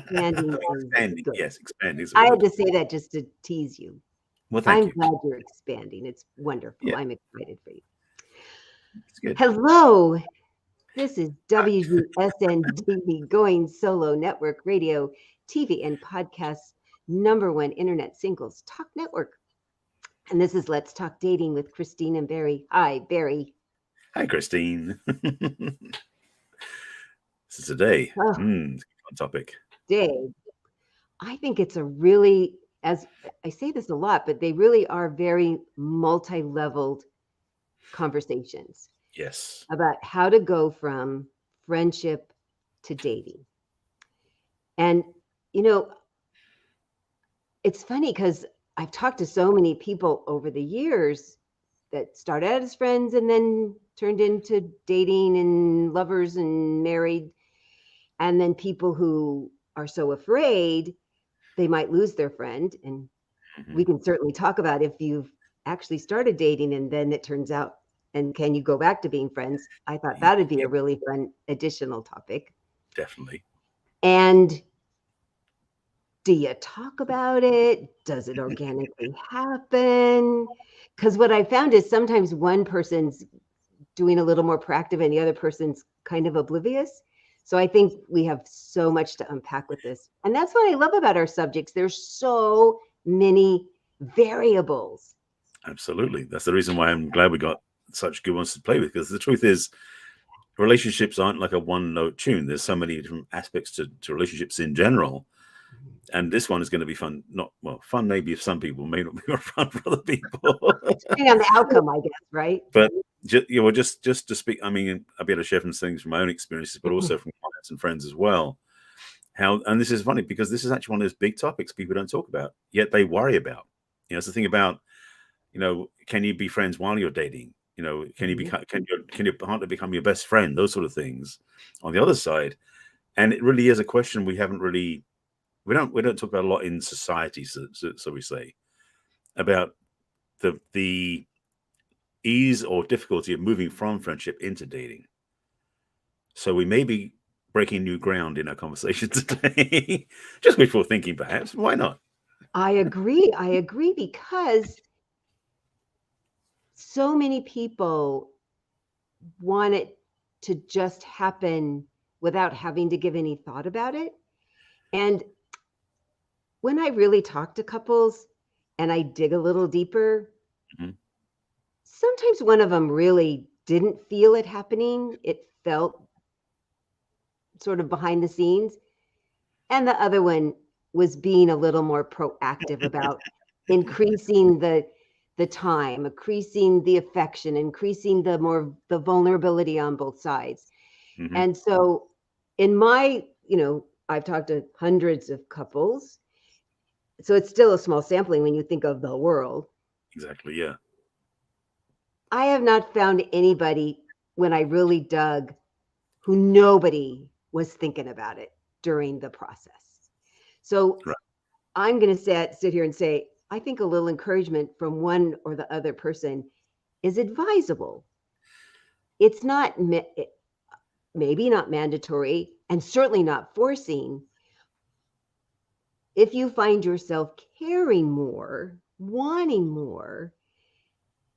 Expanding is Expanding, good. yes, expanding is a I really had good. to say that just to tease you. Well, thank I'm you. glad you're expanding. It's wonderful. Yeah, I'm excited for you. it's good. Hello, this is WGSN-DB Going Solo Network Radio, TV, and podcast #1 Internet Singles Talk Network. And this is Let's Talk Dating with Christine and Barry. Hi, Barry. Hi, Christine. This is a day. Oh, It's a fun topic. Dave. I think it's a really, as I say this a lot, but they really are very multi-leveled conversations Yes. about how to go from friendship to dating. And, you know, it's funny because I've talked to so many people over the years that started out as friends and then turned into dating and lovers and married. And then people who are so afraid they might lose their friend. And Hmm. we can certainly talk about if you've actually started dating and then it turns out, and can you go back to being friends? I thought that'd be Yeah, a really fun additional topic. definitely. And do you talk about it? Does it organically happen? Because what I found is sometimes one person's doing a little more proactive and the other person's kind of oblivious. So I think we have so much to unpack with this. And that's what I love about our subjects. There's so many variables. Absolutely. That's the reason why I'm glad we got such good ones to play with. Because the truth is, relationships aren't like a one-note tune. There's so many different aspects to relationships in general. And this one is going to be fun. Not well, fun maybe if some people may not be fun for other people. Depending on the outcome, I guess, right? But just to speak, I mean, I'll be able to share some things from my own experiences, but also from clients and friends as well. How, and this is funny because this is actually one of those big topics people don't talk about, yet they worry about. It's the thing about, can you be friends while you're dating? Can you become, can your partner become your best friend? Those sort of things. On the other side, and it really is a question we don't talk about a lot in society. So we say about the ease or difficulty of moving from friendship into dating. So we may be breaking new ground in our conversation today. Just wishful thinking, perhaps. Why not? I agree. I agree because so many people want it to just happen without having to give any thought about it. And when I really talk to couples and I dig a little deeper, Mhm. sometimes one of them really didn't feel it happening. It felt sort of behind the scenes. And the other one was being a little more proactive about increasing the time, increasing the affection, increasing the vulnerability on both sides. Mhm. And so in my, I've talked to hundreds of couples. So it's still a small sampling when you think of the world. Exactly. Yeah. I have not found anybody when I really dug who nobody was thinking about it during the process. So Right. I'm going to sit here and say, I think a little encouragement from one or the other person is advisable. It's not maybe not mandatory and certainly not forcing. If you find yourself caring more, wanting more,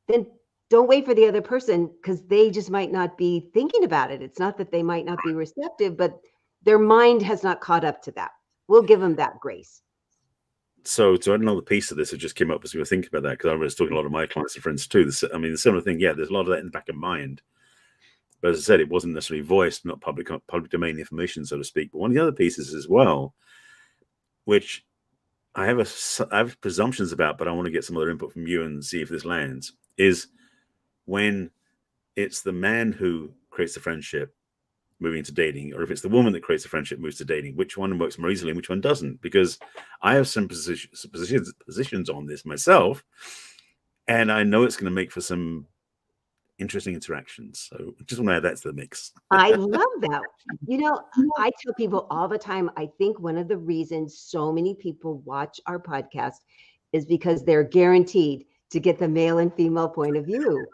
then don't wait for the other person because they just might not be thinking about it. It's not that they might not be receptive, but their mind has not caught up to that. We'll give them that grace. So to add another piece of this, it just came up as we were thinking about that because I was talking to a lot of my clients and friends too. I mean, the similar thing. Yeah, there's a lot of that in the back of mind. But as I said, it wasn't necessarily voiced, not public domain information, so to speak. But one of the other pieces as well, which I have presumptions about, but I want to get some other input from you and see if this lands, is when it's the man who creates the friendship moving to dating, or if it's the woman that creates the friendship moves to dating, which one works more easily and which one doesn't? Because I have some positions on this myself, and I know it's going to make for some interesting interactions. So just want to add that to the mix. I love that. I tell people all the time, I think one of the reasons so many people watch our podcast is because they're guaranteed to get the male and female point of view.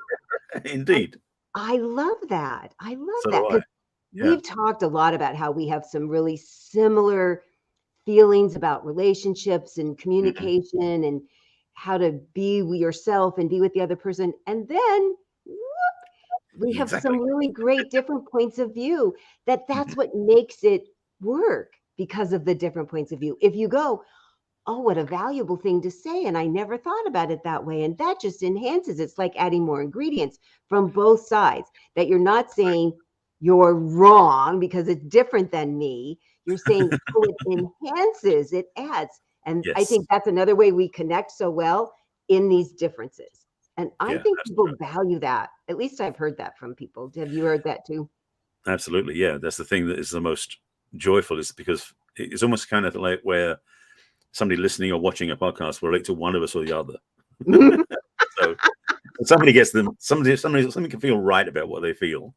And Indeed. I love that. I love So that do I. because Yeah. we've talked a lot about how we have some really similar feelings about relationships and communication and how to be yourself and be with the other person. And then we have Exactly. some really great different points of view that's Mhm. what makes it work because of the different points of view. If you go, oh, what a valuable thing to say, and I never thought about it that way, and that just enhances, it's like adding more ingredients from both sides, that you're not saying you're wrong because it's different than me. You're saying, oh, it enhances, it adds. And I Yes. think that's another way we connect so well, in these differences. And I Yeah. think people value that. At least I've heard that from people. Have you heard that too? Absolutely. Yeah. That's the thing that is the most joyful, is because it's almost kind of like where somebody listening or watching a podcast will relate to one of us or the other. So somebody gets them, somebody can feel right about what they feel.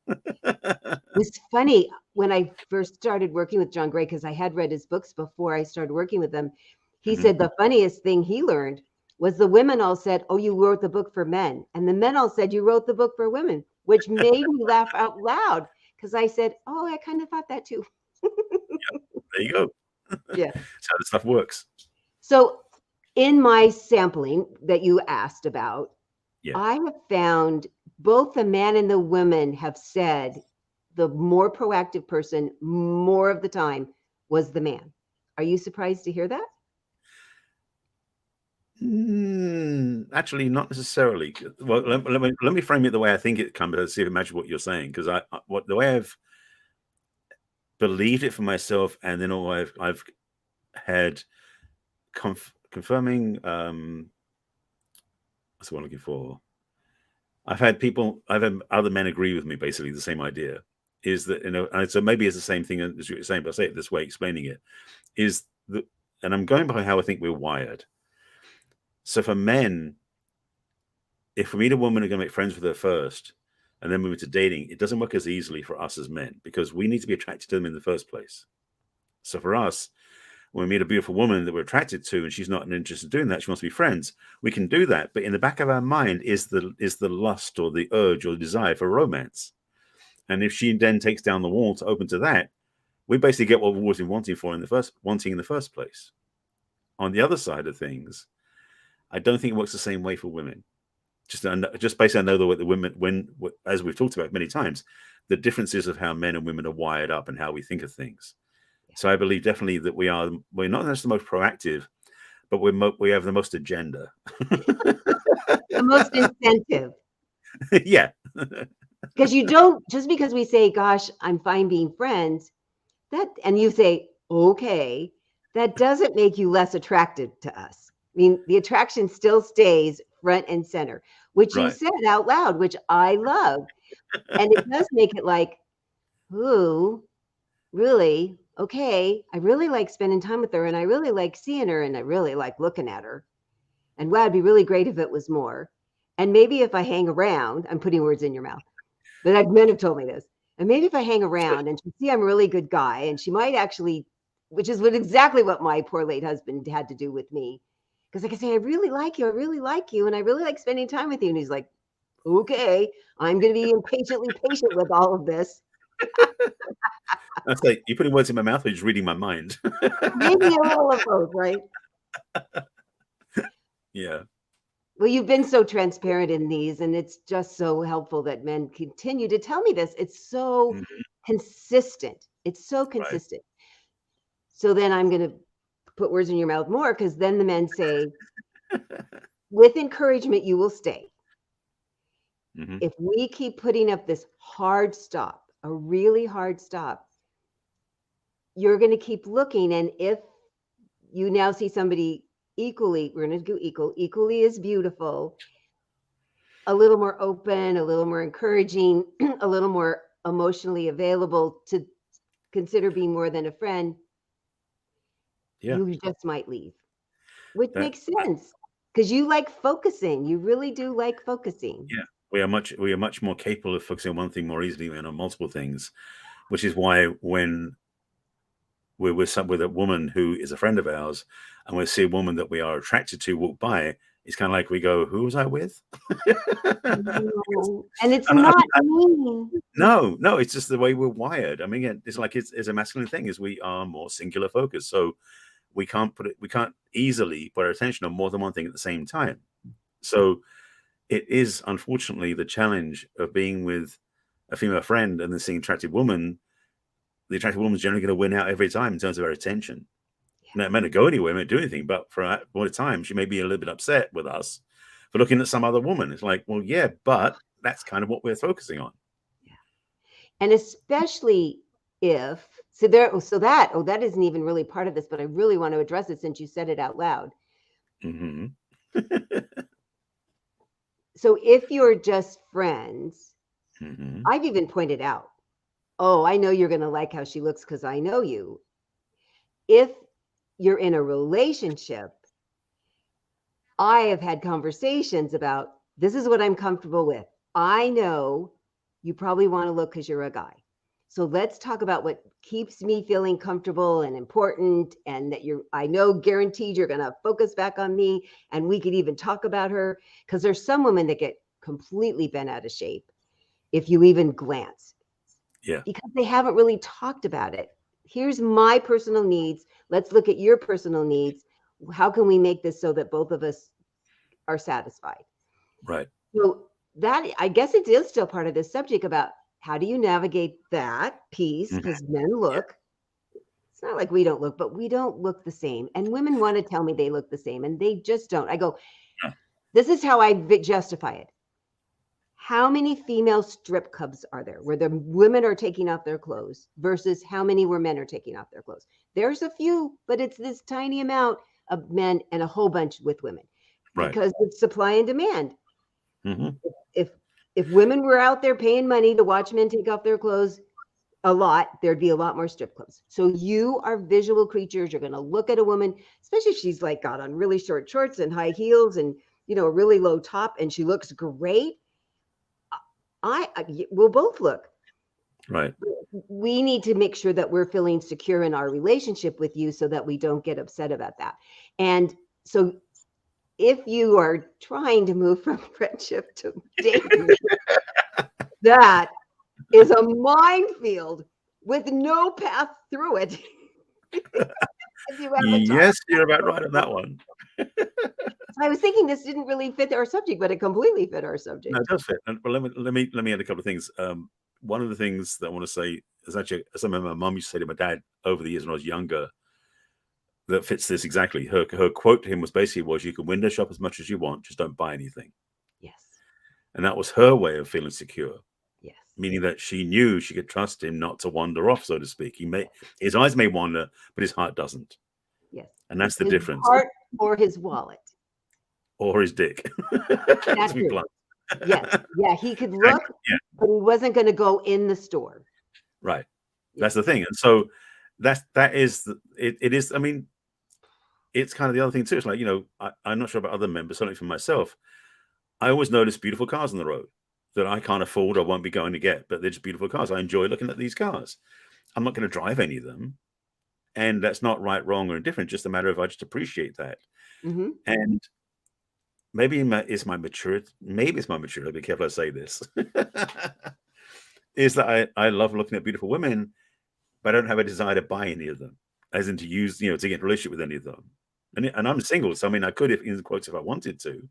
It's funny, when I first started working with John Gray, because I had read his books before I started working with him, he Mhm. said the funniest thing he learned was the women all said, oh, you wrote the book for men. And the men all said, you wrote the book for women, which made me laugh out loud because I said, oh, I kind of thought that too. There you go. Yeah. That's how this stuff works. So in my sampling that you asked about, Yeah. I have found both the man and the women have said the more proactive person more of the time was the man. Are you surprised to hear that? Actually, not necessarily. Well, let me frame it the way I think it comes. Let's see if it matches what you're saying, because the way I've believed it for myself, and then all I've had confirming. What's what I'm looking for? I've had other men agree with me. Basically, the same idea is that, and so maybe it's the same thing as you're saying, but I say it this way, explaining it is that, and I'm going by how I think we're wired. So for men, if we meet a woman and going to make friends with her first, and then move into dating, it doesn't work as easily for us as men, because we need to be attracted to them in the first place. So for us, when we meet a beautiful woman that we're attracted to, and she's not interested in doing that, she wants to be friends, we can do that. But in the back of our mind is the lust or the urge or the desire for romance. And if she then takes down the wall to open to that, we basically get what we've always been wanting in the first place. On the other side of things, I don't think it works the same way for women. Just basically, I know the way the women, as we've talked about many times, the differences of how men and women are wired up and how we think of things. So I believe definitely that we're not necessarily the most proactive, but we have the most agenda. The most incentive. Yeah. Because you don't, just because we say, gosh, I'm fine being friends, and you say, okay, that doesn't make you less attractive to us. I mean, the attraction still stays front and center, which you Right. said out loud, which I love. And it does make it like, ooh, really? Okay. I really like spending time with her, and I really like seeing her, and I really like looking at her. And wow, it'd be really great if it was more. And maybe if I hang around, I'm putting words in your mouth, but men have told me this. And maybe if I hang around and she see I'm a really good guy, and she might actually, which is exactly what my poor late husband had to do with me. Because I can say, I really like you, and I really like spending time with you. And he's like, okay, I'm going to be impatiently patient with all of this. That's like, you're putting words in my mouth, or you're just reading my mind. Maybe a little of both, right? Yeah. Well, you've been so transparent in these, and it's just so helpful that men continue to tell me this. It's so consistent. It's so Right. consistent. So then I'm going to put words in your mouth more, because then the men say, with encouragement, you will stay. Mm-hmm. If we keep putting up this hard stop, a really hard stop, you're going to keep looking. And if you now see somebody equally, we're going to do equally as beautiful, a little more open, a little more encouraging, a little more emotionally available to consider being more than a friend, Yeah. you just might leave, which That, makes sense because you like focusing. You really do like focusing. yeah. We are much more capable of focusing on one thing more easily than on multiple things, which is why when we're with a woman who is a friend of ours, and we see a woman that we are attracted to walk by, it's kind of like we go, who was I with? No. And it's And not mean. no, it's just the way we're wired. I mean, it's like it's a masculine thing, is we are more singular focused. So we can't easily put our attention on more than one thing at the same time. So it is unfortunately the challenge of being with a female friend and then seeing an attractive woman. The attractive woman's generally going to win out every time in terms of her attention. Now, it may not go anywhere, it may not do anything, but for a time, she may be a little bit upset with us for looking at some other woman. It's like, well, yeah, but that's kind of what we're focusing on. Yeah. And especially if, that isn't even really part of this, but I really want to address it since you said it out loud. Mm-hmm. So if you're just friends, Mm-hmm. I've even pointed out, oh, I know you're going to like how she looks because I know you. If you're in a relationship, I have had conversations about, this is what I'm comfortable with. I know you probably want to look because you're a guy. So let's talk about what keeps me feeling comfortable and important, and that I know guaranteed you're going to focus back on me, and we could even talk about her, because there's some women that get completely bent out of shape if you even glance. Yeah. Because they haven't really talked about it. Here's my personal needs. Let's look at your personal needs. How can we make this so that both of us are satisfied? Right. So that, I guess it is still part of this subject about how do you navigate that piece? Because men look, it's not like we don't look, but we don't look the same. And women want to tell me they look the same, and they just don't. I go, this is how I justify it. How many female strip clubs are there where the women are taking off their clothes versus how many where men are taking off their clothes? There's a few, but it's this tiny amount of men and a whole bunch with women, because it's supply and demand. Mm-hmm. If women were out there paying money to watch men take off their clothes a lot, there'd be a lot more strip clubs. So you are visual creatures. You're going to look at a woman, especially if she's like got on really short shorts and high heels and, a really low top, and she looks great. We'll both look. Right. We need to make sure that we're feeling secure in our relationship with you so that we don't get upset about that. And so if you are trying to move from friendship to dating, that is a minefield with no path through it. Yes, you're about right on that one. I was thinking this didn't really fit our subject, but it completely fit our subject. No, it does fit. But let me add a couple of things. One of the things that I want to say is actually something my mum used to say to my dad over the years when I was younger, that fits this exactly. Her quote to him was basically, you can window shop as much as you want, just don't buy anything. Yes. And that was her way of feeling secure. Yes. Meaning that she knew she could trust him not to wander off, so to speak. His eyes may wander, but his heart doesn't. Yes. And that's the his difference. Heart or his wallet. Or his dick. That's it. Yes. Yeah, he could look, but he wasn't going to go in the store. Right. Yeah. That's the thing. And so that is it is, I mean, it's kind of the other thing too. It's like, I'm not sure about other men, but certainly for myself, I always notice beautiful cars on the road that I can't afford or won't be going to get, but they're just beautiful cars. I enjoy looking at these cars. I'm not going to drive any of them. And that's not right, wrong, or indifferent. Just a matter of I just appreciate that. Mm-hmm. And maybe it's my maturity. Maybe it's my maturity. I'll be careful I say this. Is that I love looking at beautiful women, but I don't have a desire to buy any of them, as in to use, to get in a relationship with any of them. And I'm single, so I mean, I could, if in quotes, if I wanted to,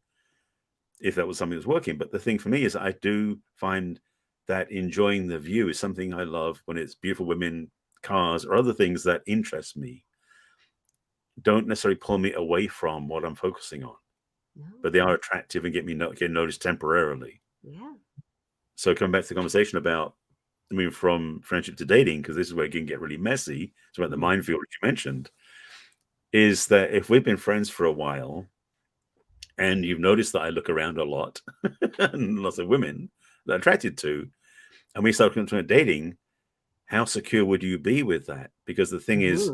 if that was something that's working. But the thing for me is I do find that enjoying the view is something I love when it's beautiful women, cars, or other things that interest me. Don't necessarily pull me away from what I'm focusing on. No. But they are attractive and get noticed temporarily. Yeah. So coming back to the conversation about, from friendship to dating, because this is where it can get really messy. It's about the minefield that you mentioned, is that if we've been friends for a while and you've noticed that I look around a lot and lots of women that I'm attracted to, and we start looking at dating, how secure would you be with that? Because the thing is,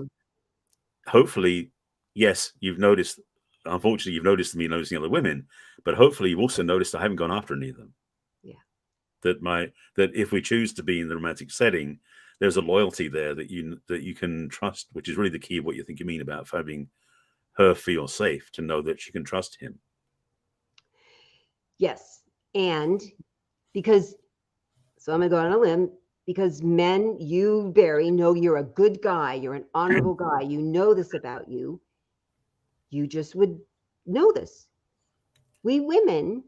hopefully, yes, you've noticed, unfortunately, you've noticed me noticing other women, but hopefully you've also noticed I haven't gone after any of them. Yeah. That if we choose to be in the romantic setting, there's a loyalty there that you can trust, which is really the key of what you think you mean about having her feel safe, to know that she can trust him. Yes. And because, so I'm going to go on a limb, because men, you, Barry, know you're a good guy. You're an honorable guy. You know this about you. You just would know this. We women,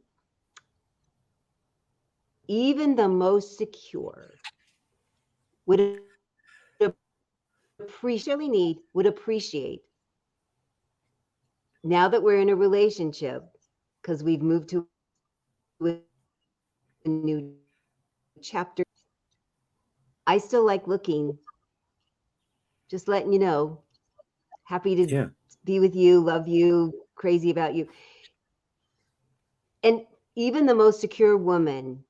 even the most secure, would appreciate now that we're in a relationship, because we've moved to a new chapter. I still like looking, just letting you know, happy to Yeah. be with you, love you, crazy about you. And even the most secure woman,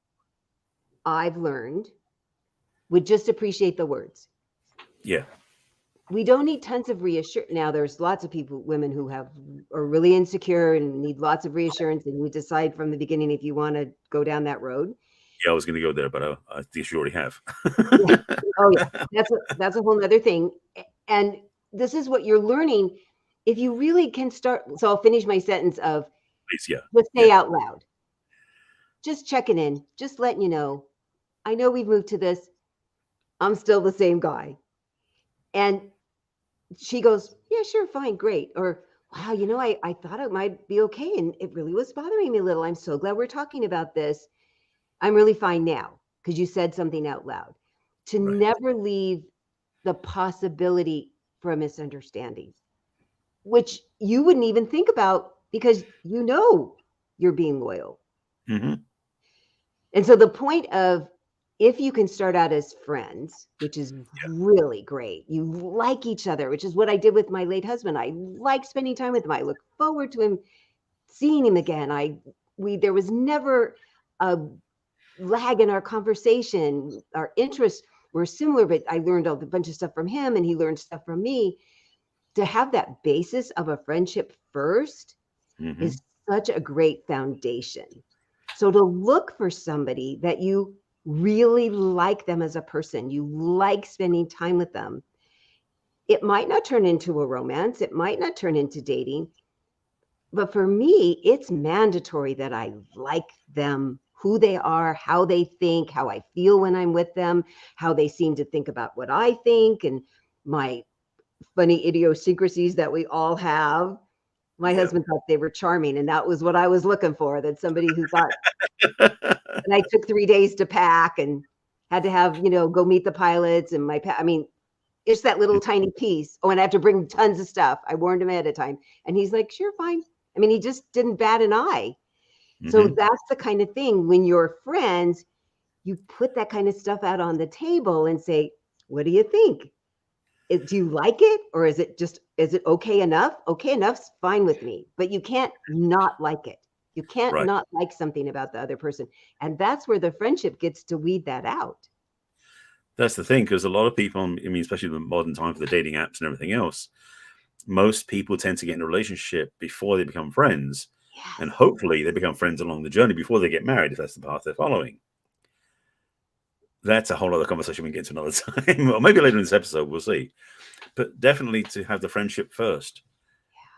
I've learned, would just appreciate the words. Yeah. We don't need tons of reassurance. Now, there's lots of people, women who are really insecure and need lots of reassurance, and you decide from the beginning if you want to go down that road. Yeah, I was going to go there, but I think you already have. Yeah. Oh yeah, that's a whole nother thing. And this is what you're learning. If you really can start, so I'll finish my sentence of Please, yeah. just say Yeah. out loud, just checking in, just letting you know, I know we've moved to this. I'm still the same guy. And she goes, yeah, sure, fine, great. Or, wow, I thought it might be okay. And it really was bothering me a little. I'm so glad we're talking about this. I'm really fine now because you said something out loud. To Right. never leave the possibility for a misunderstanding, which you wouldn't even think about because you're being loyal. Mm-hmm. And so the point of, if you can start out as friends, which is really great, you like each other, which is what I did with my late husband. I like spending time with him. I look forward to him, seeing him again. There was never a lag in our conversation. Our interests were similar, but I learned a bunch of stuff from him and he learned stuff from me. To have that basis of a friendship first Mm-hmm. is such a great foundation. So to look for somebody that you really like them as a person, you like spending time with them. It might not turn into a romance, it might not turn into dating, but for me, it's mandatory that I like them, who they are, how they think, how I feel when I'm with them, how they seem to think about what I think, and my funny idiosyncrasies that we all have. My husband thought they were charming, and that was what I was looking for, that somebody who thought, and I took 3 days to pack and had to have, go meet the pilots and it's that little tiny piece. Oh, and I have to bring tons of stuff. I warned him ahead of time. And he's like, sure, fine. He just didn't bat an eye. So Mm-hmm. that's the kind of thing, when you're friends, you put that kind of stuff out on the table and say, what do you think? Do you like it? Or is it okay enough? Okay enough's fine with me, but you can't not like it. You can't Right. not like something about the other person. And that's where the friendship gets to weed that out. That's the thing, because a lot of people, especially in the modern time for the dating apps and everything else, most people tend to get in a relationship before they become friends. Yes. And hopefully they become friends along the journey before they get married, if that's the path they're following. That's a whole other conversation we can get to another time, or maybe later in this episode, we'll see. But definitely to have the friendship first.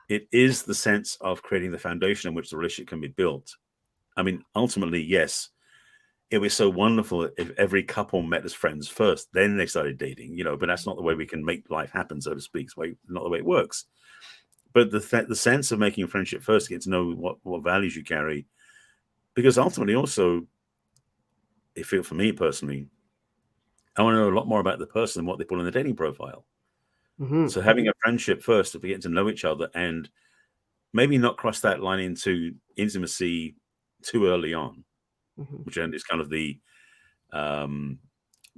It is the sense of creating the foundation on which the relationship can be built. Ultimately, yes, it was so wonderful if every couple met as friends first, then they started dating, but that's not the way we can make life happen, so to speak. It's not the way it works. But the sense of making a friendship first, get to know what values you carry, because ultimately also, for me personally, I want to know a lot more about the person than what they put on the dating profile. Mm-hmm. So having a friendship first, to get to know each other and maybe not cross that line into intimacy too early on, Mm-hmm. which is kind of the putting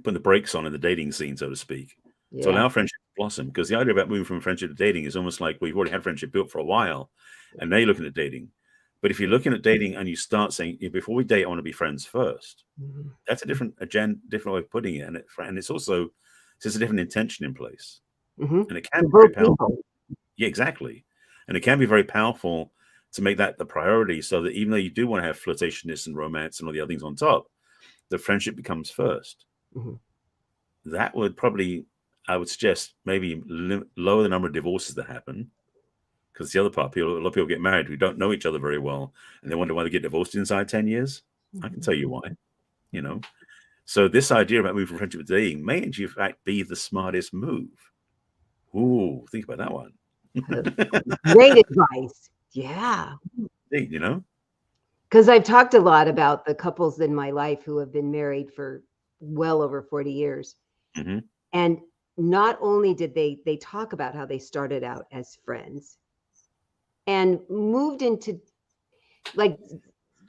the brakes on in the dating scene, so to speak. Yeah. To allow friendship to blossom, because the idea about moving from friendship to dating is almost like we've already had friendship built for a while, and now you're looking at dating. But if you're looking at dating and you start saying, before we date, I want to be friends first, Mm-hmm. that's a different way of putting it, and it's also there's a different intention in place, Mm-hmm. and it can be both very powerful. people. Yeah, exactly, and it can be very powerful to make that the priority, so that even though you do want to have flirtatiousness and romance and all the other things on top, the friendship becomes first. Mm-hmm. That would probably, I would suggest, maybe lower the number of divorces that happen, Because the other part, a lot of people get married who don't know each other very well, and they wonder why they get divorced inside 10 years. I can tell you why, you know. So this idea about moving from friendship to dating may, in fact, be the smartest move. Ooh, think about that one. Great advice. Yeah. You know? Because I've talked a lot about the couples in my life who have been married for well over 40 years. Mm-hmm. And not only did they talk about how they started out as friends and moved into like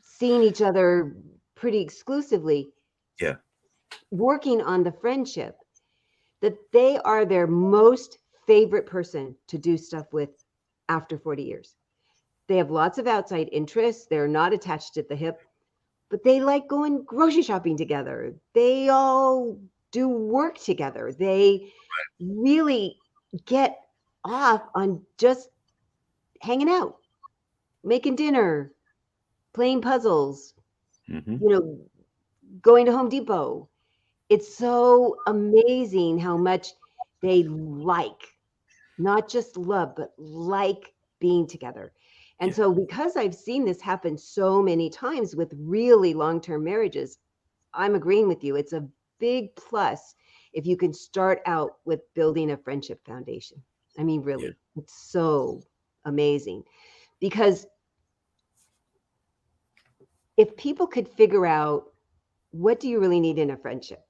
seeing each other pretty exclusively, Yeah. working on the friendship, that they are their most favorite person to do stuff with after 40 years. They have lots of outside interests. They're not attached at the hip, but they like going grocery shopping together. They all do work together. They really get off on just hanging out, making dinner, playing puzzles, Mm-hmm. Going to Home Depot. It's so amazing how much they like, not just love, but like being together. And so because I've seen this happen so many times with really long-term marriages, I'm agreeing with you. It's a big plus if you can start out with building a friendship foundation. I mean, really, it's so amazing because if people could figure out what do you really need in a friendship?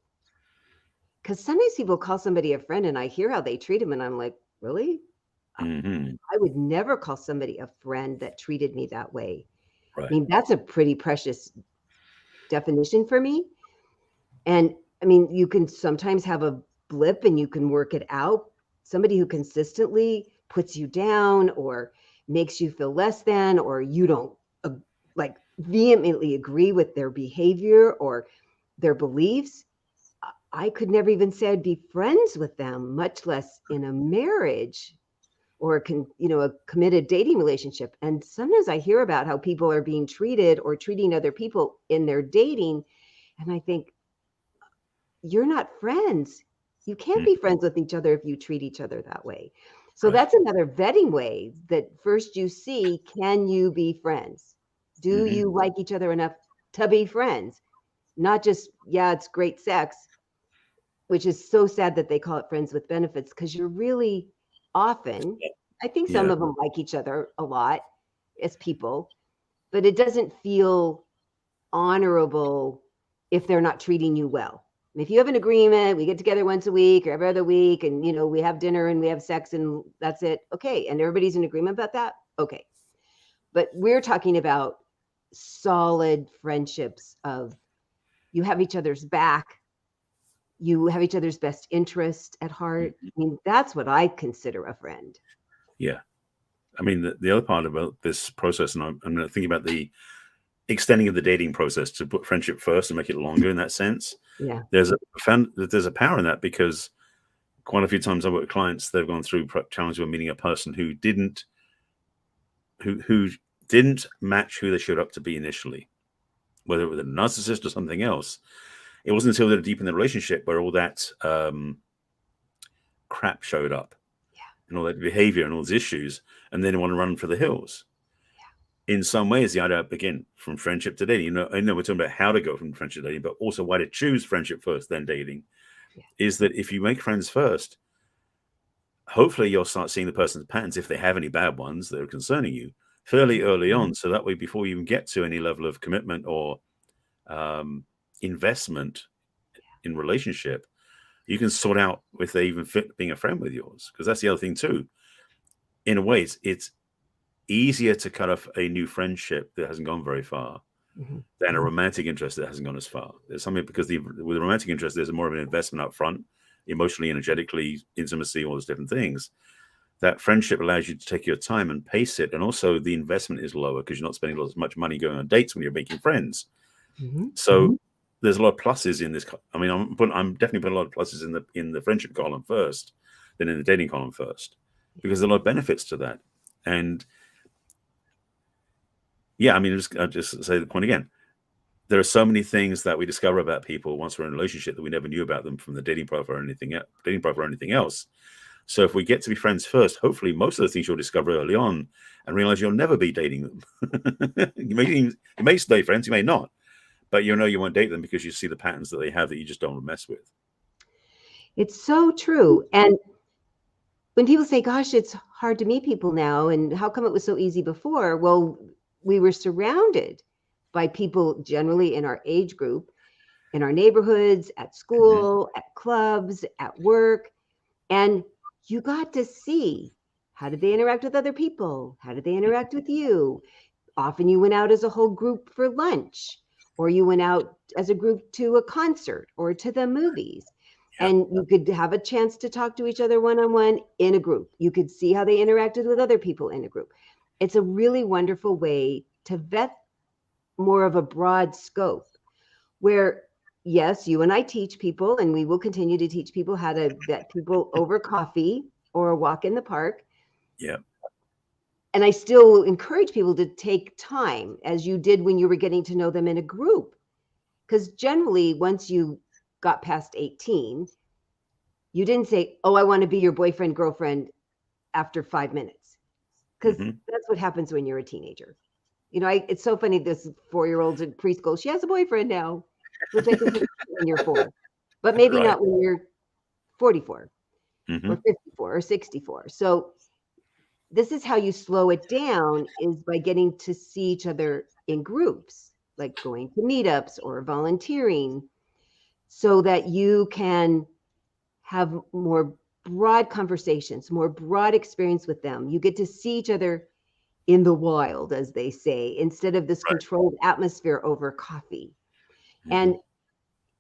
Because sometimes people call somebody a friend and I hear how they treat them and I'm like, really? Mm-hmm. I would never call somebody a friend that treated me that way. Right. I mean, that's a pretty precious definition for me. And I mean, you can sometimes have a blip and you can work it out. Somebody who consistently puts you down or makes you feel less than, or you don't like vehemently agree with their behavior or their beliefs, I could never even say I'd be friends with them, much less in a marriage or a committed dating relationship. And sometimes I hear about how people are being treated or treating other people in their dating, and I think, you're not friends. You can't be friends with each other if you treat each other that way. So that's another vetting way, that first you see, can you be friends? Do you like each other enough to be friends? Not just, yeah, it's great sex, which is so sad that they call it friends with benefits, because you're really often, I think some of them like each other a lot as people, but it doesn't feel honorable if they're not treating you well. If you have an agreement, we get together once a week or every other week, and we have dinner and we have sex and that's it. Okay. And everybody's in agreement about that. Okay. But we're talking about solid friendships of you have each other's back. You have each other's best interest at heart. I mean, that's what I consider a friend. Yeah. I mean, the other part about this process, and I'm thinking about the extending of the dating process to put friendship first and make it longer in that sense. Yeah. There's a power in that, because quite a few times I work with clients, they've gone through challenges with meeting a person who didn't match who they showed up to be initially, whether it was a narcissist or something else. It wasn't until they're deep in the relationship where all that crap showed up, and all that behavior and all those issues, and then they want to run for the hills. In some ways, the idea, again, from friendship to dating, I know we're talking about how to go from friendship to dating, but also why to choose friendship first, then dating, is that if you make friends first, hopefully you'll start seeing the person's patterns, if they have any bad ones that are concerning you, fairly early on. So that way, before you even get to any level of commitment or investment in relationship, you can sort out if they even fit being a friend with yours. Because that's the other thing too. In a way, it's easier to cut off a new friendship that hasn't gone very far than a romantic interest that hasn't gone as far. There's something, because with a romantic interest, there's more of an investment up front, emotionally, energetically, intimacy, all those different things. That friendship allows you to take your time and pace it, and also the investment is lower because you're not spending as much money going on dates when you're making friends. So there's a lot of pluses in this. I mean, I'm definitely putting a lot of pluses in the friendship column first, than in the dating column first, because there are a lot of benefits to that. And yeah, I mean, I'll just say the point again. There are so many things that we discover about people once we're in a relationship that we never knew about them from the dating profile or anything else. So if we get to be friends first, hopefully most of the things you'll discover early on and realize you'll never be dating them. You may stay friends, you may not, but you know you won't date them because you see the patterns that they have that you just don't want to mess with. It's so true. And when people say, gosh, it's hard to meet people now, and how come it was so easy before? Well, we were surrounded by people generally in our age group, in our neighborhoods, at school, at clubs, at work. And you got to see, how did they interact with other people? How did they interact with you? Often you went out as a whole group for lunch, or you went out as a group to a concert or to the movies. And you could have a chance to talk to each other one-on-one in a group. You could see how they interacted with other people in a group. It's a really wonderful way to vet more of a broad scope where, yes, you and I teach people, and we will continue to teach people how to vet people over coffee or a walk in the park. Yeah. And I still encourage people to take time, as you did when you were getting to know them in a group. Because generally, once you got past 18, you didn't say, oh, I want to be your boyfriend, girlfriend after 5 minutes. Because that's what happens when you're a teenager. You know, it's so funny, this 4-year-old in preschool, she has a boyfriend now, which I think when you're 4, but maybe not when you're 44 or 54 or 64. So this is how you slow it down, is by getting to see each other in groups, like going to meetups or volunteering, so that you can have more broad conversations, more broad experience with them. You get to see each other in the wild, as they say, instead of this controlled atmosphere over coffee. And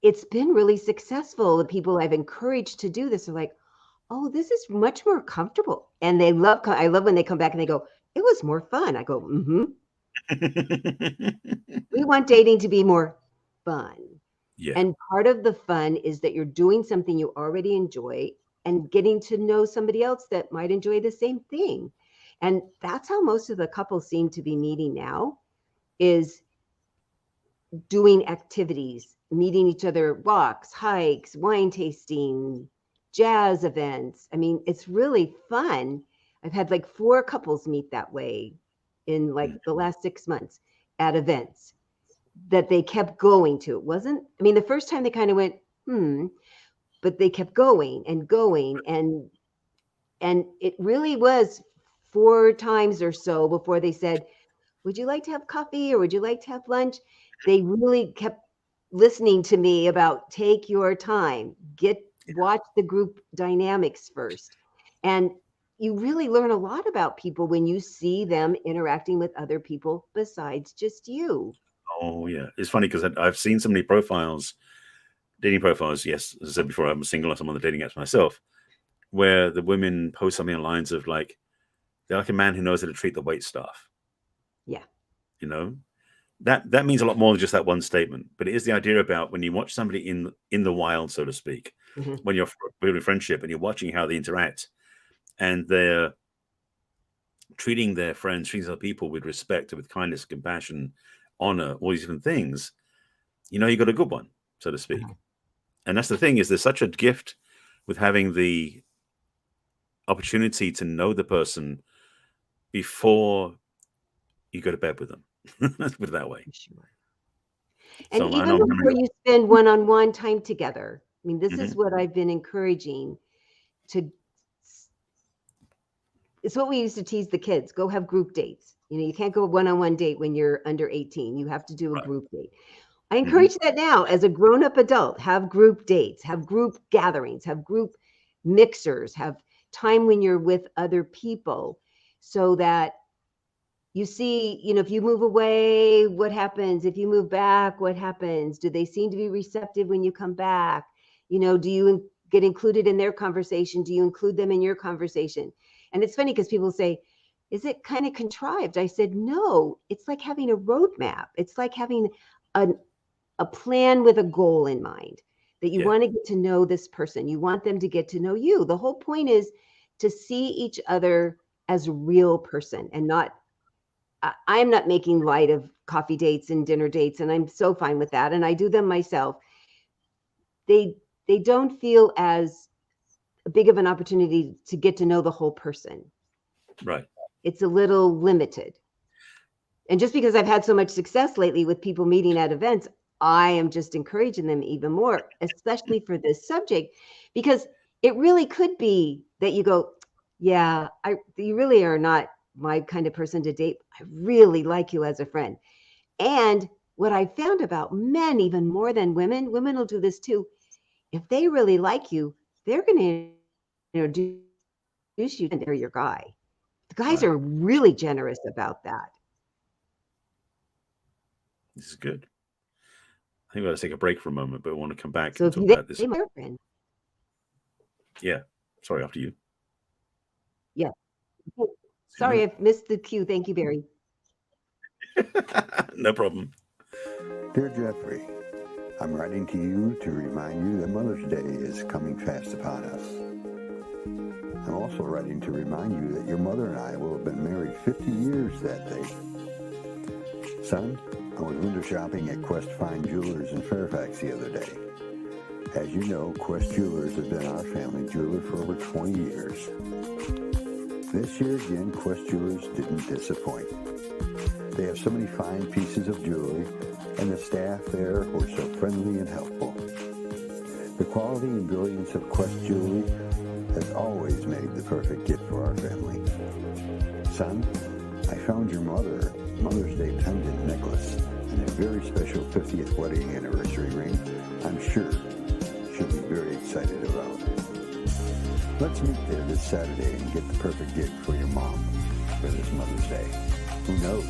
it's been really successful. The people I've encouraged to do this are like, oh, this is much more comfortable. And I love when they come back and they go, it was more fun. I go, we want dating to be more fun. Yeah. And part of the fun is that you're doing something you already enjoy and getting to know somebody else that might enjoy the same thing. And that's how most of the couples seem to be meeting now, is doing activities, meeting each other, walks, hikes, wine tasting, jazz events. I mean, it's really fun. I've had like 4 couples meet that way in like the last 6 months at events that they kept going to. It wasn't, I mean, the first time they kind of went, but they kept going and going. And it really was 4 times or so before they said, would you like to have coffee or would you like to have lunch? They really kept listening to me about take your time, watch the group dynamics first. And you really learn a lot about people when you see them interacting with other people besides just you. Oh yeah, it's funny because I've seen so many profiles, dating profiles. Yes, as I said before, I'm single. I'm on the dating apps myself, where the women post something on lines of like, they're like a man who knows how to treat the wait staff. Yeah, you know, that means a lot more than just that one statement. But it is the idea about when you watch somebody in the wild, so to speak, when you're building friendship and you're watching how they interact, and they're treating their friends, treating other people with respect, with kindness, compassion, honor, all these different things, you know, you got a good one, so to speak. And that's the thing, is there's such a gift with having the opportunity to know the person before you go to bed with them. Let's put it that way. Sure. And so even before you spend one-on-one time together, I mean, this is what I've been encouraging to. It's what we used to tease the kids. Go have group dates. You know, you can't go one-on-one date when you're under 18. You have to do a group date. I encourage that now as a grown-up adult. Have group dates, have group gatherings, have group mixers, have time when you're with other people, so that you see, you know, if you move away, what happens? If you move back, what happens? Do they seem to be receptive when you come back? You know, do you get included in their conversation? Do you include them in your conversation? And it's funny because people say, is it kind of contrived? I said, no, it's like having a roadmap. It's like having a plan with a goal in mind, that you want to get to know this person. You want them to get to know you. The whole point is to see each other as a real person, and not, I'm not making light of coffee dates and dinner dates, and I'm so fine with that. And I do them myself. They don't feel as big of an opportunity to get to know the whole person. Right. It's a little limited. And just because I've had so much success lately with people meeting at events, I am just encouraging them even more, especially for this subject, because it really could be that you go, yeah, you really are not my kind of person to date. I really like you as a friend. And what I found about men, even more than women will do this too. If they really like you, they're going to introduce you to your guy. The guys Right. are really generous about that. This is good. I think we've got to take a break for a moment, but I want to come back So and if talk about this. they my friend, Yeah. Sorry, after you. yeah. Sorry, I missed the cue. Thank you, Barry. No problem. Dear Jeffrey, I'm writing to you to remind you that Mother's Day is coming fast upon us. I'm also writing to remind you that your mother and I will have been married 50 years that day. Son, I was window shopping at Quest Fine Jewelers in Fairfax the other day. As you know, Quest Jewelers has been our family jeweler for over 20 years. This year again, Quest Jewelers didn't disappoint. They have so many fine pieces of jewelry, and the staff there were so friendly and helpful. The quality and brilliance of Quest Jewelry has always made the perfect gift for our family. Son, I found your mother Mother's Day pendant necklace and a very special 50th wedding anniversary ring I'm sure she'll be very excited about. Let's meet there this Saturday and get the perfect gift for your mom for this Mother's Day. Who knows?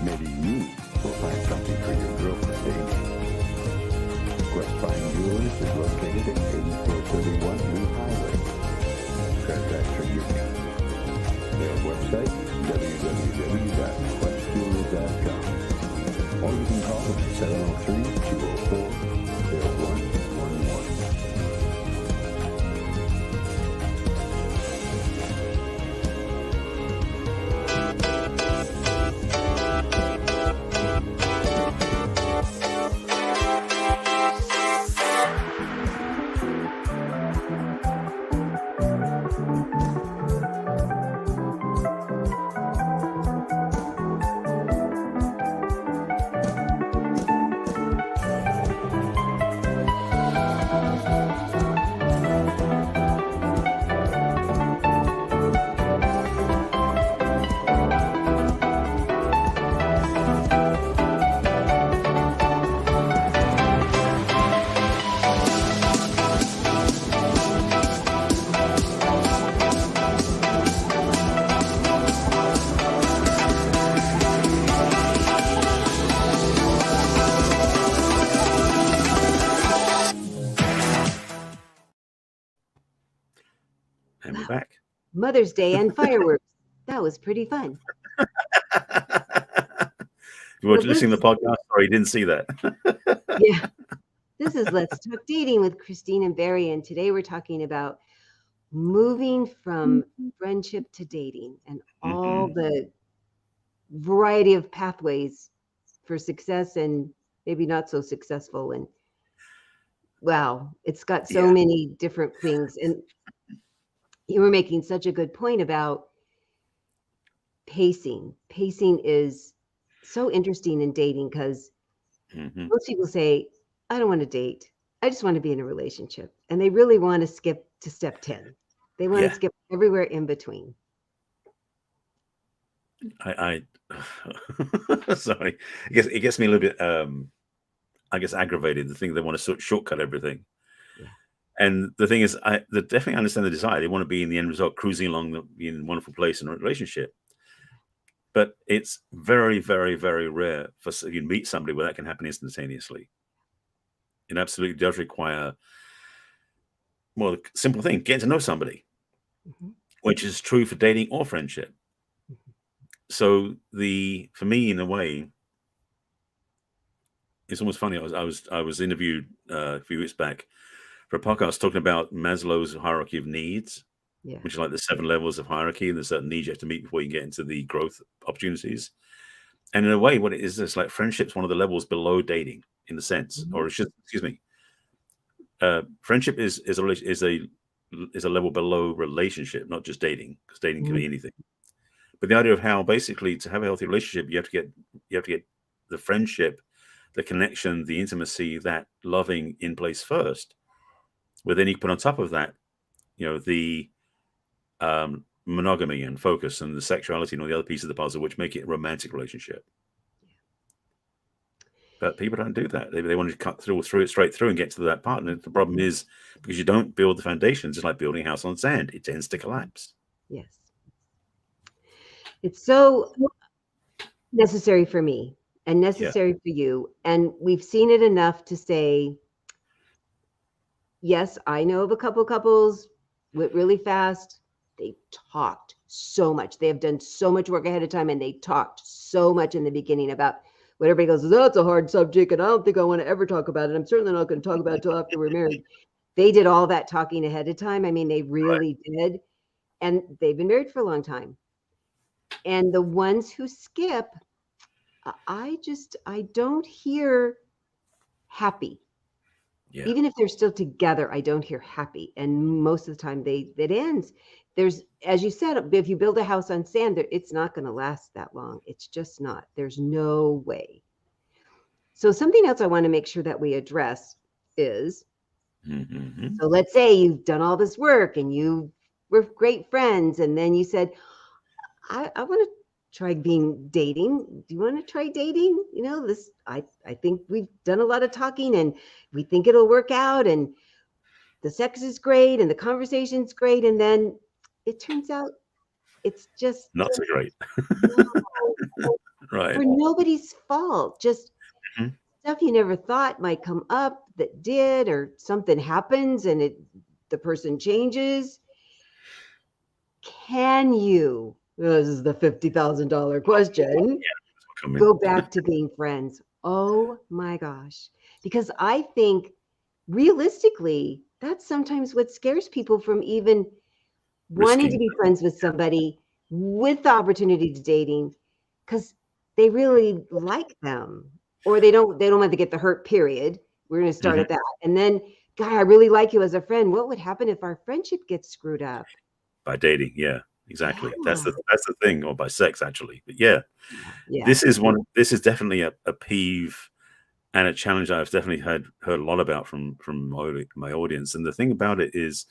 Maybe you will find something for your girlfriend, Amy. Quest Fine Jewelers is located at 8431 New Highway, Fairfax, Virginia. Their website, www.questjewelers.com. Or you can call them at 703-204-0111. And we're back. Mother's Day and fireworks. That was pretty fun. You were listening to the podcast? Sorry, you didn't see that. Yeah. This is Let's Talk Dating with Christine and Barry. And today we're talking about moving from friendship to dating and all the variety of pathways for success and maybe not so successful. And wow, it's got so many different things. And you were making such a good point about pacing. Pacing is so interesting in dating because most people say, I don't want to date. I just want to be in a relationship. And they really want to skip to step 10. They want to skip everywhere in between. I sorry. It gets me a little bit I guess aggravated, the thing they want to sort of shortcut everything. Yeah. And the thing is, they definitely understand the desire. They want to be in the end result, cruising along in a wonderful place in a relationship. But it's very, very, very rare for you to meet somebody where that can happen instantaneously. It absolutely does require, well, the simple thing, getting to know somebody, which is true for dating or friendship. So for me, in a way, it's almost funny. I was interviewed a few weeks back for a podcast talking about Maslow's hierarchy of needs, which is like the 7 levels of hierarchy, and there's certain needs you have to meet before you get into the growth opportunities. And in a way, what it is, it's like friendship's one of the levels below dating in the sense, or it's just, excuse me, friendship is a is a level below relationship, not just dating, because dating can be anything. But the idea of how basically to have a healthy relationship, you have to get the friendship, the connection, the intimacy, that loving in place first. But then you put on top of that, the monogamy and focus and the sexuality and all the other pieces of the puzzle, which make it a romantic relationship. But people don't do that. They want to cut through it straight through and get to that part. And the problem is, because you don't build the foundations, it's like building a house on sand. It tends to collapse. Yes. It's so necessary for me and necessary for you. And we've seen it enough to say, yes, I know of a couple couples went really fast. They talked so much. They have done so much work ahead of time, and they talked so much in the beginning about what everybody goes, oh, it's a hard subject, and I don't think I want to ever talk about it. I'm certainly not going to talk about it until after we're married. They did all that talking ahead of time. I mean, they really did. And they've been married for a long time. And the ones who skip, I don't hear happy. Yeah. Even if they're still together, I don't hear happy. And most of the time it ends. There's, as you said, if you build a house on sand, it's not going to last that long. It's just not. There's no way. So something else I want to make sure that we address is, so let's say you've done all this work and you were great friends. And then you said, I want to try dating. Do you want to try dating? I think we've done a lot of talking and we think it'll work out and the sex is great and the conversation's great. And then it turns out it's just not so great. Right. For nobody's fault. Just stuff you never thought might come up that did, or something happens and the person changes. Can you, this is the $50,000 question, go back to being friends? Oh my gosh. Because I think realistically, that's sometimes what scares people from even wanting to be friends with somebody with the opportunity to dating, because they really like them, or they don't want to get the hurt, period. We're going to start at that. And then, God, I really like you as a friend. What would happen if our friendship gets screwed up? By dating, yeah, exactly. Yeah. That's the thing, or by sex, actually. But yeah. This is definitely a peeve and a challenge I've definitely heard a lot about from my audience. And the thing about it is,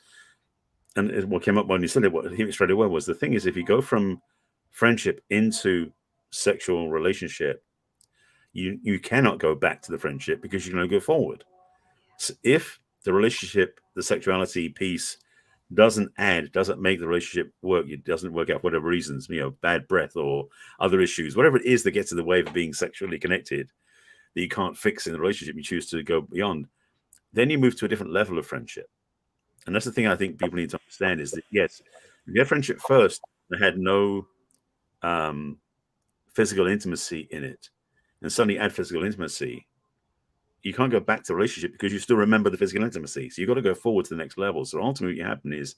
and what came up when you said it, what came straight away was, the thing is, if you go from friendship into sexual relationship, you cannot go back to the friendship because you're going to go forward. So if the relationship, the sexuality piece doesn't make the relationship work, it doesn't work out for whatever reasons, bad breath or other issues, whatever it is that gets in the way of being sexually connected, that you can't fix in the relationship, you choose to go beyond, then you move to a different level of friendship. And that's the thing I think people need to understand, is that, yes, if you have friendship first that had no physical intimacy in it, and suddenly add physical intimacy, you can't go back to the relationship because you still remember the physical intimacy. So you've got to go forward to the next level. So ultimately what happens is,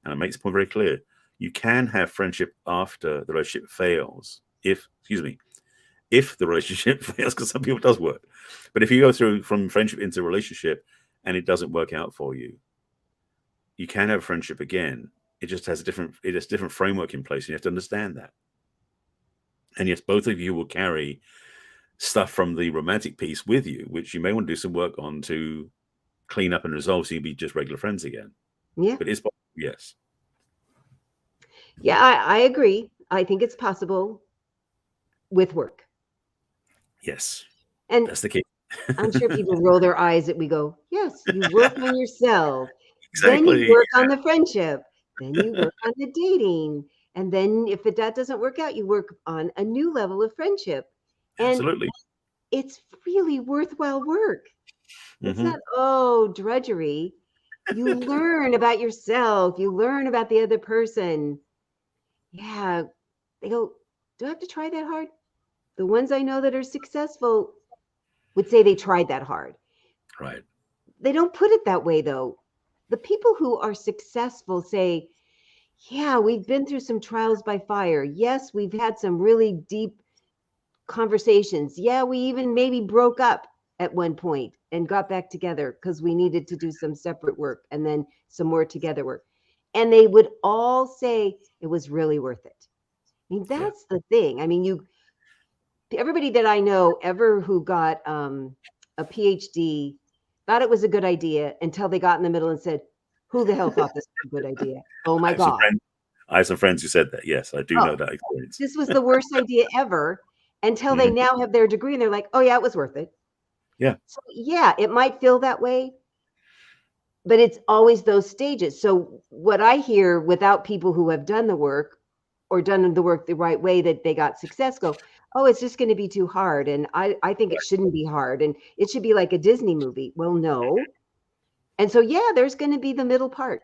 and it makes the point very clear, you can have friendship after the relationship fails. If the relationship fails, because some people it does work. But if you go through from friendship into relationship and it doesn't work out for you, you can have friendship again. It just has a different framework in place. And you have to understand that. And yes, both of you will carry stuff from the romantic piece with you, which you may want to do some work on to clean up and resolve, so you'll be just regular friends again. Yeah. But it's possible, yes. Yeah, I agree. I think it's possible with work. Yes. And that's the key. I'm sure people roll their eyes at we go, yes, you work on yourself. Exactly. Then you work on the friendship. Then you work on the dating. And then if that doesn't work out, you work on a new level of friendship. And absolutely. It's really worthwhile work. It's not, drudgery. You learn about yourself. You learn about the other person. Yeah. They go, do I have to try that hard? The ones I know that are successful would say they tried that hard. Right. They don't put it that way, though. The people who are successful say, yeah, we've been through some trials by fire. Yes, we've had some really deep conversations. Yeah, we even maybe broke up at one point and got back together because we needed to do some separate work and then some more together work. And they would all say it was really worth it. I mean, that's the thing. I mean, everybody that I know ever who got a PhD thought it was a good idea until they got in the middle and said, who the hell thought this was a good idea? Oh my God. I have some friends who said that. Yes, I do know that experience. This was the worst idea ever until they now have their degree and they're like, oh yeah, it was worth it. Yeah. So yeah, it might feel that way, but it's always those stages. So what I hear without people who have done the work or done the work the right way that they got success go, oh, it's just going to be too hard. And I think it shouldn't be hard. And it should be like a Disney movie. Well, no. And so, yeah, there's going to be the middle part.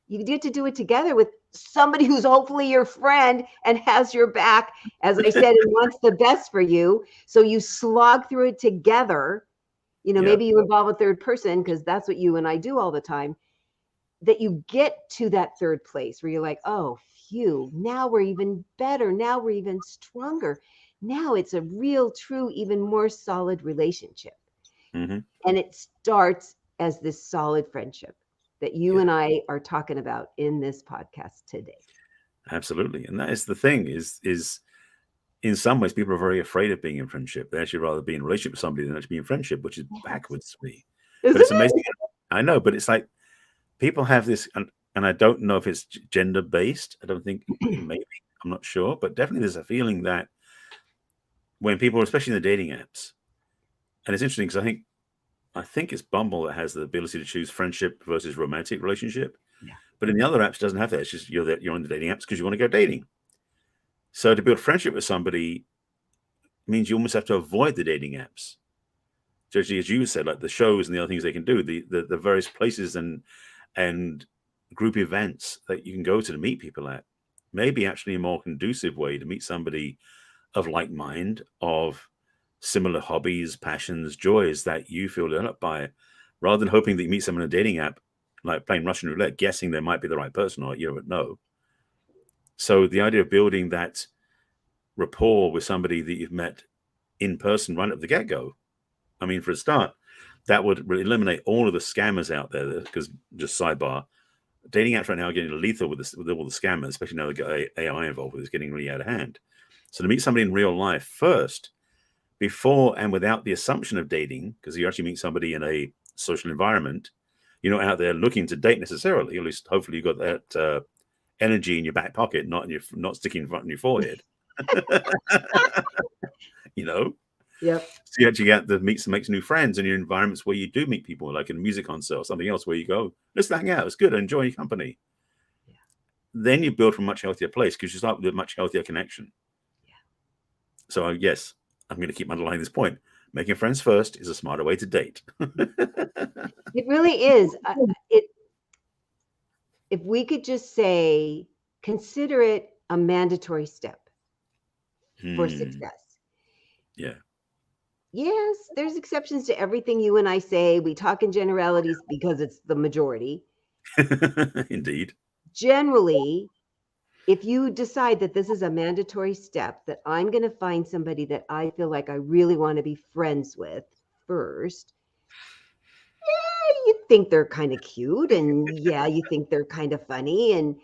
You get to do it together with somebody who's hopefully your friend and has your back, as I said, and wants the best for you. So you slog through it together. You know, maybe you involve a third person because that's what you and I do all the time, that you get to that third place where you're like, oh, phew, now we're even better. Now we're even stronger. Now it's a real, true, even more solid relationship. And it starts as this solid friendship that you and I are talking about in this podcast today. Absolutely. And that is the thing is in some ways, people are very afraid of being in friendship. They actually rather be in a relationship with somebody than actually be in friendship, which is backwards to me. But it's amazing. I know, but it's like people have this, and I don't know if it's gender based. I don't think, maybe, I'm not sure, but definitely there's a feeling that when people, especially in the dating apps, and it's interesting because I think it's Bumble that has the ability to choose friendship versus romantic relationship. Yeah. But in the other apps, it doesn't have that. It's just you're on the dating apps because you want to go dating. So to build friendship with somebody means you almost have to avoid the dating apps. So as you said, like the shows and the other things they can do, the various places and group events that you can go to meet people at, maybe actually a more conducive way to meet somebody of like mind, of similar hobbies, passions, joys that you feel lit up by, rather than hoping that you meet someone on a dating app, like playing Russian roulette, guessing they might be the right person or you don't know. So the idea of building that rapport with somebody that you've met in person right at the get-go, I mean, for a start, that would eliminate all of the scammers out there. Because just sidebar, dating apps right now are getting lethal with all the scammers, especially now they've got AI involved with it. It's getting really out of hand. So to meet somebody in real life first, before and without the assumption of dating, because you actually meet somebody in a social environment, you're not out there looking to date necessarily. At least, hopefully, you've got that energy in your back pocket, not sticking in front of your forehead. You know. Yep. So you actually get to make some new friends in your environments where you do meet people, like in a music concert or something else, where you go, let's hang out. It's good. I enjoy your company. Yeah. Then you build from a much healthier place because you start with a much healthier connection. Yeah. So yes, I'm going to keep underlining this point. Making friends first is a smarter way to date. It really is. If we could just say, consider it a mandatory step for success. Yeah. Yes, there's exceptions to everything you and I say. We talk in generalities because it's the majority. Indeed. Generally, if you decide that this is a mandatory step, that I'm going to find somebody that I feel like I really want to be friends with first, yeah, you think they're kind of cute, and yeah, you think they're kind of funny, and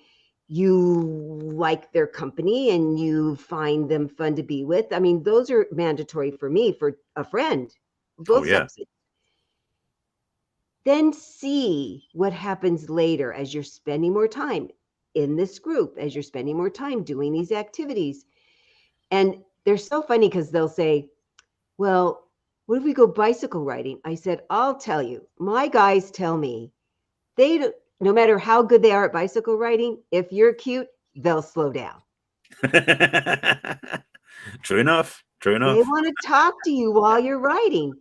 you like their company, and you find them fun to be with. I mean, those are mandatory for me for a friend. Both steps. Then see what happens later as you're spending more time in this group, as you're spending more time doing these activities. And they're so funny because they'll say, well, what if we go bicycle riding? I said, I'll tell you, my guys tell me no matter how good they are at bicycle riding, if you're cute, they'll slow down. True enough. They want to talk to you while you're riding.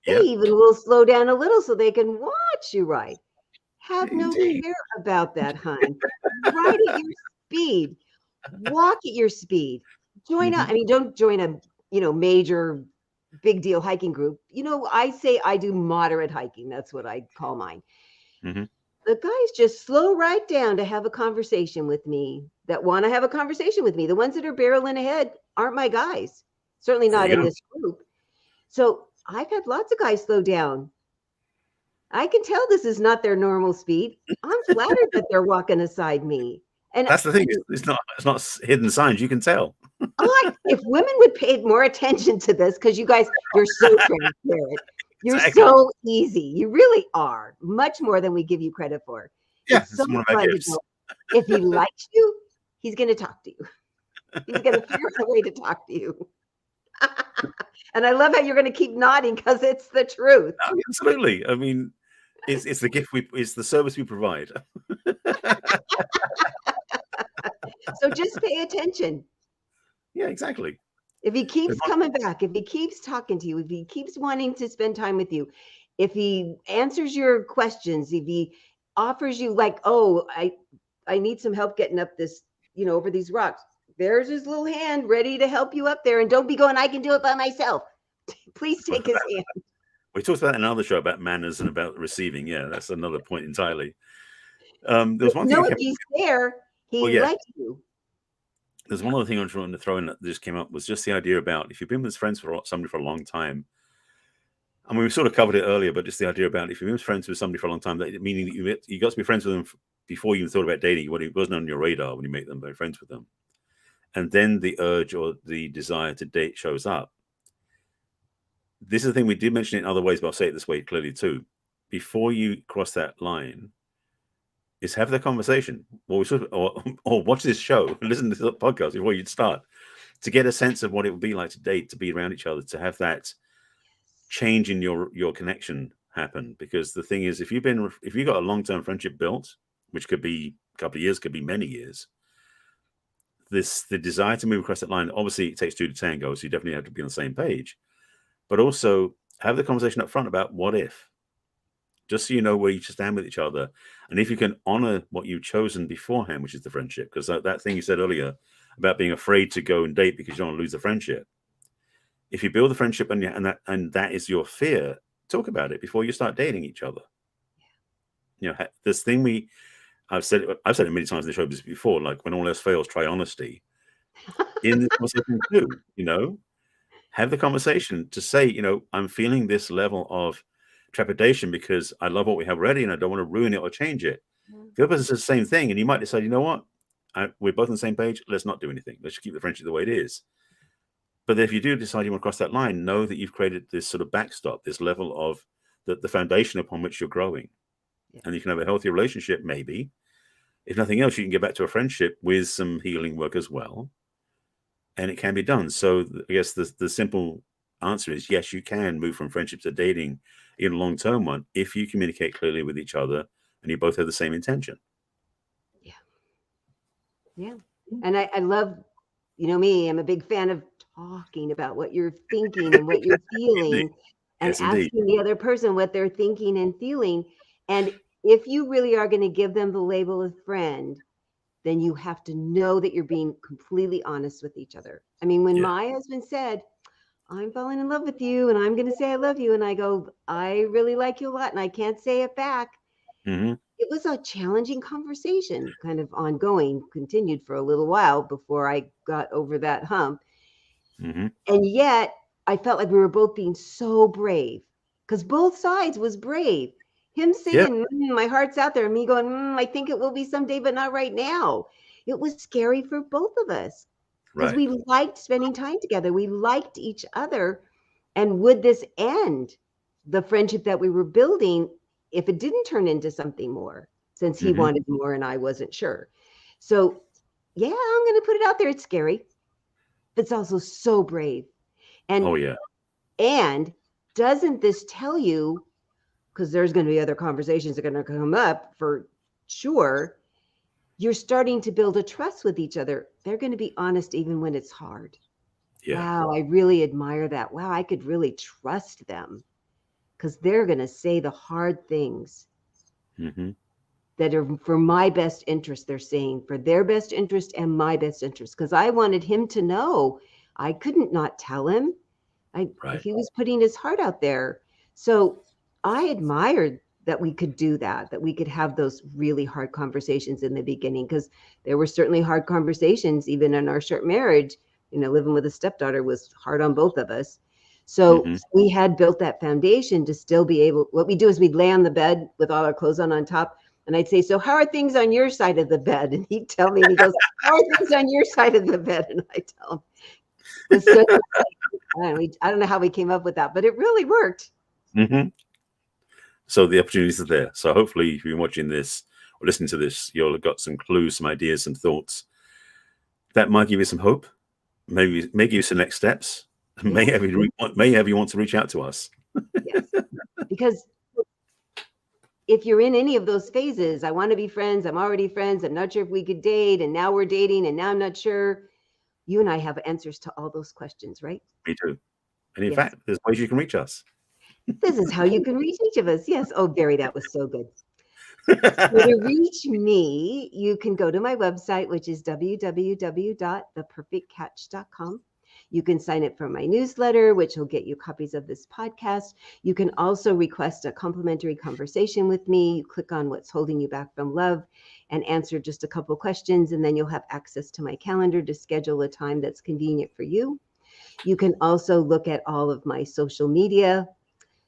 They Yep. even will slow down a little so they can watch you ride. Have no care about that, hon. Ride at your speed. Walk at your speed. Join up. I mean, don't join a major big deal hiking group. I say I do moderate hiking. That's what I call mine. The guys just slow right down to have a conversation with me, that want to have a conversation with me. The ones that are barreling ahead aren't my guys. Certainly not in this group. So I've had lots of guys slow down I can tell this is not their normal speed. I'm flattered that they're walking aside me. And That's the thing. It's not hidden signs. You can tell. if women would pay more attention to this, because you guys, you're so transparent. You're Exactly. so easy. You really are, much more than we give you credit for. Yeah, It's so it's one of our fun to gifts. go. If he likes you, he's going to talk to you. He's going to figure out a way to talk to you. And I love how you're going to keep nodding because it's the truth. No, absolutely. I mean, it's the gift it's the service we provide. So just pay attention. Yeah, exactly. If he keeps coming back, if he keeps talking to you, if he keeps wanting to spend time with you, if he answers your questions, if he offers you like, oh, I need some help getting up this, over these rocks. There's his little hand ready to help you up there. And don't be going, I can do it by myself. Please take his hand. We talked about in another show about manners and about receiving. Yeah, that's another point entirely. There's one thing. If he's there, he likes you. There's one other thing I'm trying to throw in that just came up was just the idea about if you've been with friends for somebody for a long time. I mean, we sort of covered it earlier, but just the idea about if you've been friends with somebody for a long time, that meaning that you got to be friends with them before you even thought about dating. When it wasn't on your radar when you make them friends with them, and then the urge or the desire to date shows up. This is the thing we did mention it in other ways, but I'll say it this way clearly too. Before you cross that line, is have the conversation, or watch this show, listen to the podcast before you start, to get a sense of what it would be like to date, to be around each other, to have that change in your connection happen. Because the thing is, if you've got a long-term friendship built, which could be a couple of years, could be many years, the desire to move across that line, obviously it takes two to tango, so you definitely have to be on the same page. But also have the conversation up front about what if, just so you know where you stand with each other. And if you can honor what you've chosen beforehand, which is the friendship, because that thing you said earlier about being afraid to go and date because you don't want to lose the friendship. If you build the friendship and that is your fear, talk about it before you start dating each other. This thing I've said it many times in the show before, like when all else fails, try honesty. In this conversation too, have the conversation to say, I'm feeling this level of trepidation because I love what we have already and I don't want to ruin it or change it. The other person says the same thing, and you might decide, you know what? We're both on the same page. Let's not do anything. Let's just keep the friendship the way it is. But if you do decide you want to cross that line, know that you've created this sort of backstop, this level of the foundation upon which you're growing. Yeah. And you can have a healthy relationship, maybe. If nothing else, you can get back to a friendship with some healing work as well. And it can be done. So I guess the simple answer is yes, you can move from friendship to dating in a long-term one if you communicate clearly with each other and you both have the same intention. Yeah. And I love, me, I'm a big fan of talking about what you're thinking and what you're feeling and asking the other person what they're thinking and feeling. And if you really are going to give them the label of friend, then you have to know that you're being completely honest with each other. I mean, when my husband said, I'm falling in love with you and I'm going to say I love you, and I go, I really like you a lot and I can't say it back. Mm-hmm. It was a challenging conversation, kind of ongoing, continued for a little while before I got over that hump. Mm-hmm. And yet I felt like we were both being so brave because both sides was brave. Him saying, my heart's out there, and me going, I think it will be someday, but not right now. It was scary for both of us because we liked spending time together. We liked each other. And would this end the friendship that we were building if it didn't turn into something more, since he wanted more and I wasn't sure? So, I'm going to put it out there. It's scary, but it's also so brave. And, and doesn't this tell you, because there's going to be other conversations that are going to come up for sure, you're starting to build a trust with each other. They're going to be honest even when it's hard. Yeah. Wow, I really admire that. Wow, I could really trust them because they're going to say the hard things that are for my best interest. They're saying for their best interest and my best interest, because I wanted him to know. I couldn't not tell him. He was putting his heart out there. So I admired that we could do that we could have those really hard conversations in the beginning, because there were certainly hard conversations even in our short marriage. Living with a stepdaughter was hard on both of us. So Mhm. we had built that foundation to still be able, what we do is we'd lay on the bed with all our clothes on top. And I'd say, so how are things on your side of the bed? And he'd tell me, and he goes, how are things on your side of the bed? And I tell him, it was so, I don't know how we came up with that, but it really worked. Mhm. So the opportunities are there. So hopefully if you're watching this or listening to this, you'll have got some clues, some ideas, some thoughts that might give you some hope, maybe may give you some next steps, may Yes. have you want to reach out to us. Yes. Because if you're in any of those phases, I want to be friends, I'm already friends, I'm not sure if we could date, and now we're dating, and now I'm not sure. You and I have answers to all those questions, right? Me too. And in Yes. fact, there's ways you can reach us. This is how you can reach each of us. Yes. Oh, Barry, that was so good. So to reach me, you can go to my website, which is www.theperfectcatch.com. You can sign up for my newsletter, which will get you copies of this podcast. You can also request a complimentary conversation with me. You click on what's holding you back from love and answer just a couple questions, and then you'll have access to my calendar to schedule a time that's convenient for you. You can also look at all of my social media.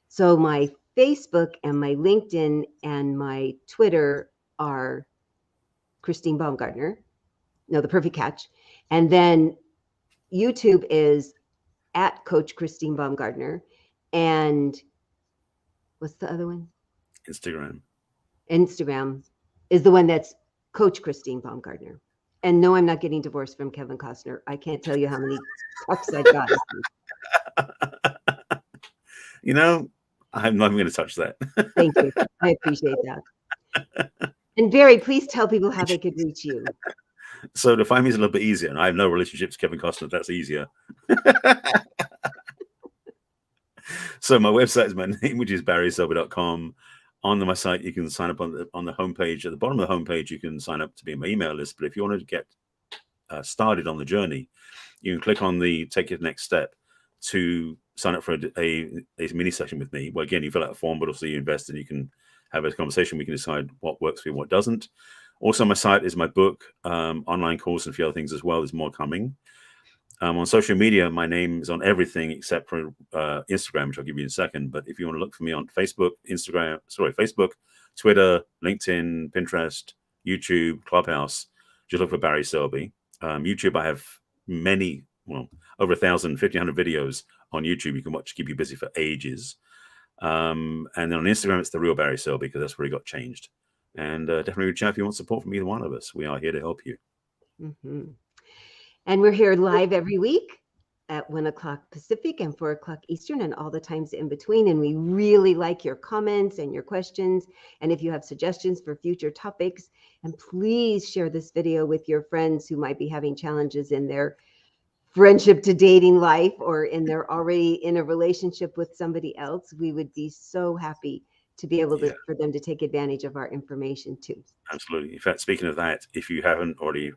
So my Facebook and my LinkedIn and my Twitter are Christine Baumgartner. No, The Perfect Catch. And then YouTube is at Coach Christine Baumgartner. And what's the other one? Instagram is the one that's Coach Christine Baumgartner. And no, I'm not getting divorced from Kevin Costner. I can't tell you how many texts I got. You know, I'm not even going to touch that. Thank you. I appreciate that. And Barry, please tell people how they could reach you. So to find me is a little bit easier, and I have no relationships with Kevin Costner. That's easier. So my website is my name, which is barryselby.com. On my site, you can sign up on the homepage. At the bottom of the homepage, you can sign up to be on my email list. But if you want to get started on the journey, you can click on the take your next step to sign up for a mini session with me. Well, again, you fill out a form, but also you invest and you can have a conversation. We can decide what works for you, what doesn't. Also, on my site is my book, online course, and a few other things as well. There's more coming. On social media, my name is on everything except for Instagram, which I'll give you in a second. But if you want to look for me on Facebook, Twitter, LinkedIn, Pinterest, YouTube, Clubhouse, just look for Barry Selby. YouTube, I have over 1,000, 1,500 videos on YouTube you can watch to keep you busy for ages. And then on Instagram, it's the real Barry Selby because that's where he got changed. And definitely reach out if you want support from either one of us. We are here to help you. Mm-hmm. And we're here live every week at 1 o'clock Pacific and 4 o'clock Eastern and all the times in between. And we really like your comments and your questions. And if you have suggestions for future topics, and please share this video with your friends who might be having challenges in their friendship to dating life, or they're already in a relationship with somebody else. We would be so happy to be able to for them to take advantage of our information too. Absolutely. In fact, speaking of that, if you haven't already,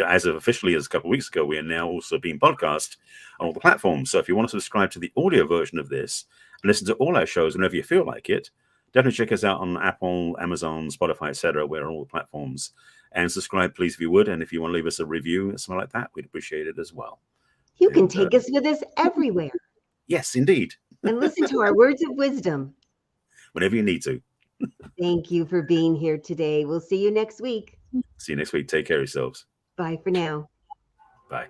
as of officially as a couple of weeks ago, we are now also being podcast on all the platforms. So if you want to subscribe to the audio version of this and listen to all our shows whenever you feel like it, definitely check us out on Apple, Amazon, Spotify, etc. We're on all the platforms. And subscribe, please, if you would. And if you want to leave us a review or something like that, we'd appreciate it as well. You can take us with us everywhere. Yes, indeed. And listen to our words of wisdom. Whenever you need to. Thank you for being here today. We'll see you next week. See you next week. Take care of yourselves. Bye for now. Bye.